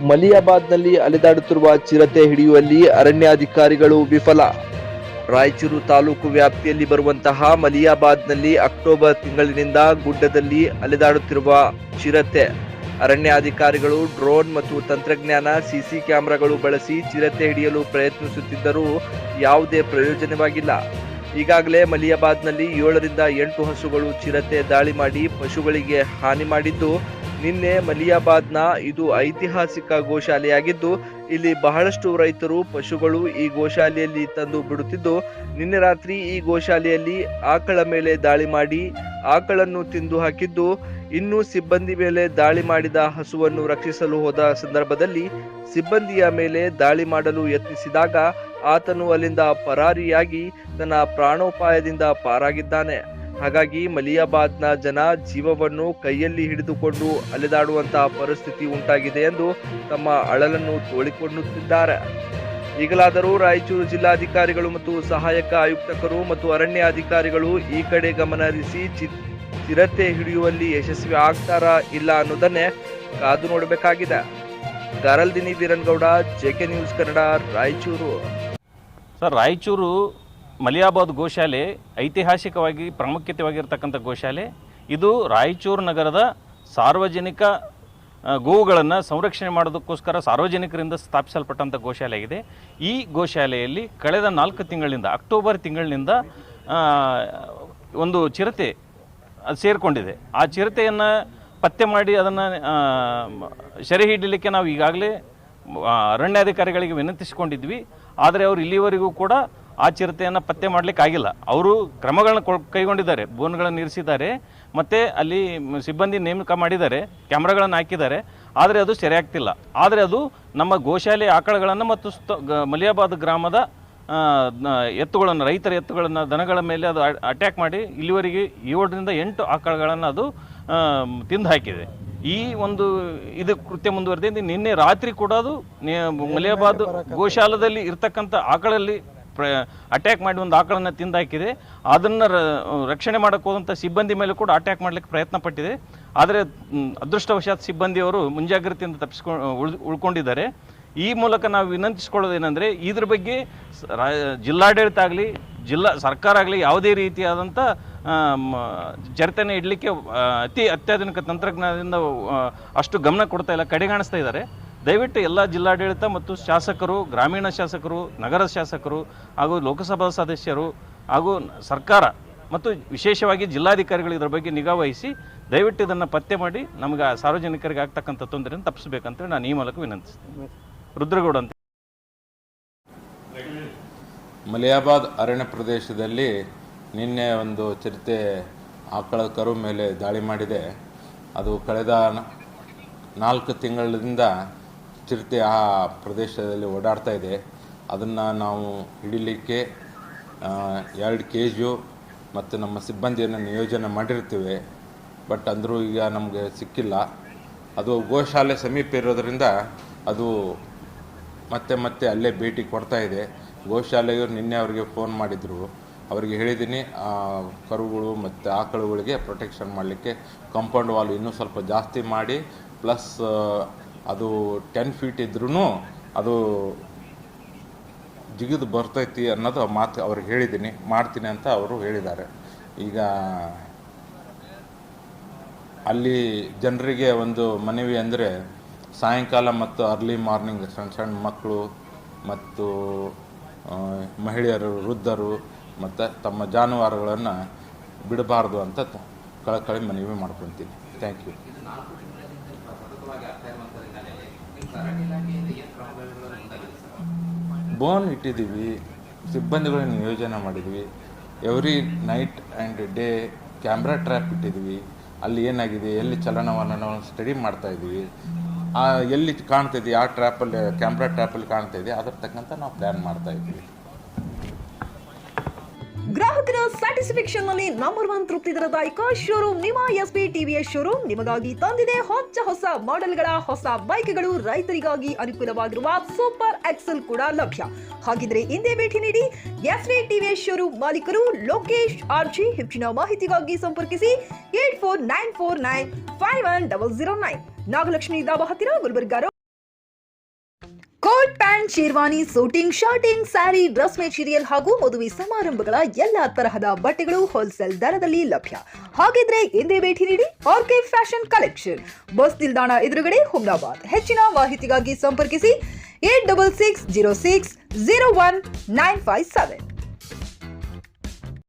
ಮಲಿಯಾಬಾದ್ನಲ್ಲಿ ಅಲೆದಾಡುತ್ತಿರುವ ಚಿರತೆ ಹಿಡಿಯುವಲ್ಲಿ ಅರಣ್ಯಾಧಿಕಾರಿಗಳು ವಿಫಲ. ರಾಯಚೂರು ತಾಲೂಕು ವ್ಯಾಪ್ತಿಯಲ್ಲಿ ಬರುವಂತಹ ಮಲಿಯಾಬಾದ್ನಲ್ಲಿ ಅಕ್ಟೋಬರ್ ತಿಂಗಳಿನಿಂದ ಗುಡ್ಡದಲ್ಲಿ ಅಲೆದಾಡುತ್ತಿರುವ ಚಿರತೆ. ಅರಣ್ಯಾಧಿಕಾರಿಗಳು ಡ್ರೋನ್ ಮತ್ತು ತಂತ್ರಜ್ಞಾನ ಸಿಸಿ ಕ್ಯಾಮೆರಾಗಳು ಬಳಸಿ ಚಿರತೆ ಹಿಡಿಯಲು ಪ್ರಯತ್ನಿಸುತ್ತಿದ್ದರೂ ಯಾವುದೇ ಪ್ರಯೋಜನವಾಗಿಲ್ಲ. ಈಗಾಗಲೇ ಮಲಿಯಾಬಾದ್ನಲ್ಲಿ 7 ರಿಂದ 8 ಹಸುಗಳು ಚಿರತೆ ದಾಳಿ ಮಾಡಿ ಪಶುಗಳಿಗೆ ಹಾನಿ ಮಾಡಿದ್ದು, ನಿನ್ನೆ ಮಲಿಯಾಬಾದ್ನ ಇದು ಐತಿಹಾಸಿಕ ಗೋಶಾಲೆಯಾಗಿದ್ದು, ಇಲ್ಲಿ ಬಹಳಷ್ಟು ರೈತರು ಪಶುಗಳು ಈ ಗೋಶಾಲೆಯಲ್ಲಿ ತಂದು ಬಿಡುತ್ತಿದ್ದು, ನಿನ್ನೆ ರಾತ್ರಿ ಈ ಗೋಶಾಲೆಯಲ್ಲಿ ಆಕಳ ಮೇಲೆ ದಾಳಿ ಮಾಡಿ ಆಕಳನ್ನು ತಿಂದು ಹಾಕಿದ್ದು, ಇನ್ನು ಸಿಬ್ಬಂದಿ ಮೇಲೆ ದಾಳಿ ಮಾಡಿದ ಹಸುವನ್ನು ರಕ್ಷಿಸಲು ಹೋದ ಸಂದರ್ಭದಲ್ಲಿ ಸಿಬ್ಬಂದಿಯ ಮೇಲೆ ದಾಳಿ ಮಾಡಲು ಯತ್ನಿಸಿದಾಗ ಆತನು ಅಲ್ಲಿಂದ ಪರಾರಿಯಾಗಿ ತನ್ನ ಪ್ರಾಣೋಪಾಯದಿಂದ ಪಾರಾಗಿದ್ದಾನೆ. ಹಾಗಾಗಿ ಮಲಿಯಾಬಾದ್ನ ಜನ ಜೀವವನ್ನು ಕೈಯಲ್ಲಿ ಹಿಡಿದುಕೊಂಡು ಅಲೆದಾಡುವಂತಹ ಪರಿಸ್ಥಿತಿ ಉಂಟಾಗಿದೆ ಎಂದು ತಮ್ಮ ಅಳಲನ್ನು ತೋಳಿಕೊಳ್ಳುತ್ತಿದ್ದಾರೆ. ಈಗಲಾದರೂ ರಾಯಚೂರು ಜಿಲ್ಲಾಧಿಕಾರಿಗಳು ಮತ್ತು ಸಹಾಯಕ ಆಯುಕ್ತರು ಮತ್ತು ಅರಣ್ಯ ಅಧಿಕಾರಿಗಳು ಈ ಕಡೆ ಗಮನ ಹರಿಸಿ ಚಿರತೆ ಹಿಡಿಯುವಲ್ಲಿ ಯಶಸ್ವಿ ಆಗ್ತಾರಾ ಇಲ್ಲ ಅನ್ನೋದನ್ನೇ ಕಾದು ನೋಡಬೇಕಾಗಿದೆ. ಗಾರಲ್ದಿನಿ Veerangouda, JK news Kannada, Raichur. Sir, Raichur Maliyabad ಗೋಶಾಲೆ ಐತಿಹಾಸಿಕವಾಗಿ ಪ್ರಾಮುಖ್ಯತೆವಾಗಿರ್ತಕ್ಕಂಥ ಗೋಶಾಲೆ. ಇದು ರಾಯಚೂರು ನಗರದ ಸಾರ್ವಜನಿಕ ಗೋವುಗಳನ್ನು ಸಂರಕ್ಷಣೆ ಮಾಡೋದಕ್ಕೋಸ್ಕರ ಸಾರ್ವಜನಿಕರಿಂದ ಸ್ಥಾಪಿಸಲ್ಪಟ್ಟಂಥ ಗೋಶಾಲೆಯಾಗಿದೆ. ಈ ಗೋಶಾಲೆಯಲ್ಲಿ ಕಳೆದ 4 ತಿಂಗಳಿಂದ ಅಕ್ಟೋಬರ್ ತಿಂಗಳಿನಿಂದ ಒಂದು ಚಿರತೆ ಅದು ಸೇರಿಕೊಂಡಿದೆ. ಆ ಚಿರತೆಯನ್ನು ಪತ್ತೆ ಮಾಡಿ ಅದನ್ನು ಸೆರೆ ಹಿಡಿಯಲಿಕ್ಕೆ ನಾವು ಈಗಾಗಲೇ ಅರಣ್ಯಾಧಿಕಾರಿಗಳಿಗೆ ವಿನಂತಿಸಿಕೊಂಡಿದ್ವಿ. ಆದರೆ ಅವರು ಇಲ್ಲಿವರೆಗೂ ಕೂಡ ಆ ಚಿರತೆಯನ್ನು ಪತ್ತೆ ಮಾಡಲಿಕ್ಕಾಗಿಲ್ಲ. ಅವರು ಕ್ರಮಗಳನ್ನು ಕೈಗೊಂಡಿದ್ದಾರೆ, ಬೋನ್ಗಳನ್ನು ಇರಿಸಿದ್ದಾರೆ, ಮತ್ತು ಅಲ್ಲಿ ಸಿಬ್ಬಂದಿ ನೇಮಕ ಮಾಡಿದ್ದಾರೆ, ಕ್ಯಾಮ್ರಾಗಳನ್ನು ಹಾಕಿದ್ದಾರೆ. ಆದರೆ ಅದು ಸೆರೆ ಆಗ್ತಿಲ್ಲ. ಆದರೆ ಅದು ನಮ್ಮ ಗೋಶಾಲೆ ಆಕಳಗಳನ್ನು ಮತ್ತು ಮಲಿಯಾಬಾದ್ ಗ್ರಾಮದ ಎತ್ತುಗಳನ್ನು, ರೈತರ ಎತ್ತುಗಳನ್ನು, ದನಗಳ ಮೇಲೆ ಅದು ಅಟ್ಯಾಕ್ ಮಾಡಿ ಇಲ್ಲಿವರೆಗೆ 7 ರಿಂದ 8 ಆಕಳಗಳನ್ನು ಅದು ತಿಂದು ಹಾಕಿದೆ. ಈ ಒಂದು ಇದು ಕೃತ್ಯ ಮುಂದುವರೆದಿದೆ. ನಿನ್ನೆ ರಾತ್ರಿ ಕೂಡ ಅದು ಮಲಿಯಾಬಾದ್ ಗೋಶಾಲದಲ್ಲಿ ಇರ್ತಕ್ಕಂಥ ಆಕಳಲ್ಲಿ ಅಟ್ಯಾಕ್ ಮಾಡಿ ಒಂದು ಆಕಳನ್ನು ತಿಂದು ಹಾಕಿದೆ. ಅದನ್ನು ರಕ್ಷಣೆ ಮಾಡೋಕ್ಕೆ ಹೋದಂಥ ಸಿಬ್ಬಂದಿ ಮೇಲೆ ಕೂಡ ಅಟ್ಯಾಕ್ ಮಾಡಲಿಕ್ಕೆ ಪ್ರಯತ್ನ ಪಟ್ಟಿದೆ. ಆದರೆ ಅದೃಷ್ಟವಶಾತ್ ಸಿಬ್ಬಂದಿಯವರು ಮುಂಜಾಗ್ರತೆಯಿಂದ ಉಳ್ಕೊಂಡಿದ್ದಾರೆ. ಈ ಮೂಲಕ ನಾವು ವಿನಂತಿಸ್ಕೊಳ್ಳೋದೇನೆಂದರೆ, ಇದ್ರ ಬಗ್ಗೆ ಜಿಲ್ಲಾಡಳಿತ ಆಗಲಿ ಜಿಲ್ಲಾ ಸರ್ಕಾರ ಆಗಲಿ ಯಾವುದೇ ರೀತಿಯಾದಂಥ ಚಿರತೆನ ಇಡಲಿಕ್ಕೆ ಅತ್ಯಾಧುನಿಕ ತಂತ್ರಜ್ಞಾನದಿಂದ ಅಷ್ಟು ಗಮನ ಕೊಡ್ತಾ ಇಲ್ಲ, ಕಡೆಗಾಣಿಸ್ತಾ ಇದ್ದಾರೆ. ದಯವಿಟ್ಟು ಎಲ್ಲ ಜಿಲ್ಲಾಡಳಿತ ಮತ್ತು ಶಾಸಕರು, ಗ್ರಾಮೀಣ ಶಾಸಕರು, ನಗರ ಶಾಸಕರು ಹಾಗೂ ಲೋಕಸಭಾ ಸದಸ್ಯರು ಹಾಗೂ ಸರ್ಕಾರ ಮತ್ತು ವಿಶೇಷವಾಗಿ ಜಿಲ್ಲಾಧಿಕಾರಿಗಳು ಇದರ ಬಗ್ಗೆ ನಿಗಾ ವಹಿಸಿ ದಯವಿಟ್ಟು ಇದನ್ನು ಪತ್ತೆ ಮಾಡಿ ನಮಗೆ ಸಾರ್ವಜನಿಕರಿಗೆ ಆಗ್ತಕ್ಕಂಥ ತೊಂದರೆಯನ್ನು ತಪ್ಪಿಸಬೇಕಂತೇಳಿ ನಾನು ಈ ಮೂಲಕ ವಿನಂತಿಸ್ತೀನಿ. ರುದ್ರಗೌಡ ಅಂತ. ಮಲಿಯಾಬಾದ್ ಅರಣ್ಯ ಪ್ರದೇಶದಲ್ಲಿ ನಿನ್ನೆ ಒಂದು ಚಿರತೆ ಆಕಳ ಕರು ಮೇಲೆ ದಾಳಿ ಮಾಡಿದೆ. ಅದು ಕಳೆದ 4 ತಿಂಗಳಿಂದ ಚಿರತೆ ಆ ಪ್ರದೇಶದಲ್ಲಿ ಓಡಾಡ್ತಾ ಇದೆ. ಅದನ್ನು ನಾವು ಹಿಡಿಲಿಕ್ಕೆ 2 KG ಮತ್ತು ನಮ್ಮ ಸಿಬ್ಬಂದಿಯನ್ನು ನಿಯೋಜನೆ ಮಾಡಿರ್ತೀವಿ. ಬಟ್ ಅಂದರೂ ಈಗ ನಮಗೆ ಸಿಕ್ಕಿಲ್ಲ. ಅದು ಗೋಶಾಲೆ ಸಮೀಪ ಇರೋದರಿಂದ ಅದು ಮತ್ತೆ ಅಲ್ಲೇ ಭೇಟಿ ಕೊಡ್ತಾ ಇದೆ. ಗೋಶಾಲೆಯವರು ನಿನ್ನೆ ಅವರಿಗೆ ಫೋನ್ ಮಾಡಿದರು. ಅವರಿಗೆ ಹೇಳಿದ್ದೀನಿ, ಕರುಗಳು ಮತ್ತು ಆಕಳುಗಳಿಗೆ ಪ್ರೊಟೆಕ್ಷನ್ ಮಾಡಲಿಕ್ಕೆ ಕಾಂಪೌಂಡ್ ವಾಲ್ ಇನ್ನೂ ಸ್ವಲ್ಪ ಜಾಸ್ತಿ ಮಾಡಿ, ಪ್ಲಸ್ ಅದು 10 ಫೀಟ್ ಇದ್ರೂ ಅದು ಜಿಗಿದು ಬರ್ತೈತಿ ಅನ್ನೋದು ಮಾತು ಅವ್ರಿಗೆ ಹೇಳಿದ್ದೀನಿ, ಮಾಡ್ತೀನಿ ಅಂತ ಅವರು ಹೇಳಿದ್ದಾರೆ. ಈಗ ಅಲ್ಲಿ ಜನರಿಗೆ ಒಂದು ಮನವಿ ಅಂದರೆ, ಸಾಯಂಕಾಲ ಮತ್ತು ಅರ್ಲಿ ಮಾರ್ನಿಂಗ್ ಸಣ್ಣ ಮಕ್ಕಳು ಮತ್ತು ಮಹಿಳೆಯರು, ವೃದ್ಧರು ಮತ್ತು ತಮ್ಮ ಜಾನುವಾರುಗಳನ್ನು ಬಿಡಬಾರ್ದು ಅಂತ ಕಳಕಳಿ ಮನವಿ ಮಾಡ್ಕೊತೀನಿ. Thank you. ಬೋನ್ ಇಟ್ಟಿದ್ದೀವಿ, ಸಿಬ್ಬಂದಿಗಳನ್ನು ನಿಯೋಜನೆ ಮಾಡಿದ್ವಿ. Every night and day camera trap ಇಟ್ಟಿದ್ದೀವಿ. ಅಲ್ಲಿ ಏನಾಗಿದೆ, ಎಲ್ಲಿ ಚಲನವಲನವನ್ನು ಸ್ಟಡಿ ಮಾಡ್ತಾಯಿದ್ದೀವಿ. ಎಲ್ಲಿ ಕಾಣ್ತಾಯಿದೆ, ಯಾವ ಟ್ರ್ಯಾಪಲ್ಲಿ, ಕ್ಯಾಮ್ರಾ ಟ್ರ್ಯಾಪಲ್ಲಿ ಕಾಣ್ತಾಯಿದೆ, ಅದ್ರ ತಕ್ಕಂಥ ನಾವು ಪ್ಲ್ಯಾನ್ ಮಾಡ್ತಾಯಿದ್ದೀವಿ. ಗ್ರಾಹಕರ ಸ್ಯಾಟಿಸ್ಫ್ಯಾಕ್ಷನ್ ನಲ್ಲಿ ನಂಬರ್ 1 ತೃಪ್ತಿ ದರದಾಯಕ ಶೋರೂಮ್ ನಿಮ್ಮ ಎಸ್ಪಿ ಟಿವಿಎಸ್ ಶೋರೂಮ್ ನಿಮಗಾಗಿ ತಂದಿದೆ ಹೊಸ ಮಾಡೆಲ್ಗಳ ಹೊಸ ಬೈಕ್ಗಳು. ರೈತರಿಗಾಗಿ ಅನುಕೂಲವಾಗಿರುವ ಸೂಪರ್ ಎಕ್ಸೆಲ್ ಕೂಡ ಲಭ್ಯ. ಹಾಗಿದ್ರೆ ಹಿಂದೆ ಭೇಟಿ ನೀಡಿ ಎಸ್ಪಿ ಟಿವಿಎಸ್ ಶೋರೂಮ್ ಮಾಲೀಕರು ಲೋಕೇಶ್ ಆರ್ಜಿ. ಹೆಚ್ಚಿನ ಮಾಹಿತಿಗಾಗಿ ಸಂಪರ್ಕಿಸಿ 8494951009. ನಾಗಲಕ್ಷ್ಮಿ ದಾಬಾ ಹತ್ತಿರ, Gulbarga. Coat pant, sherwani, suiting, shirting, sari, dress material ಹಾಗೂ ಮದುವೆ ಸಮಾರಂಭಗಳ ಎಲ್ಲಾ ತರಹದ ಬಟ್ಟೆಗಳು ಹೋಲ್ಸೇಲ್ ದರದಲ್ಲಿ ಲಭ್ಯ. ಹಾಗಿದ್ರೆ ಎಂದೇ ಭೇಟಿ ನೀಡಿ ಆರ್ಕೆ ಫ್ಯಾಷನ್ ಕಲೆಕ್ಷನ್, ಬಸ್ ನಿಲ್ದಾಣ ಎದುರುಗಡೆ, ಹುಮ್ನಾಬಾದ್. ಹೆಚ್ಚಿನ ಮಾಹಿತಿಗಾಗಿ ಸಂಪರ್ಕಿಸಿ 8660601957.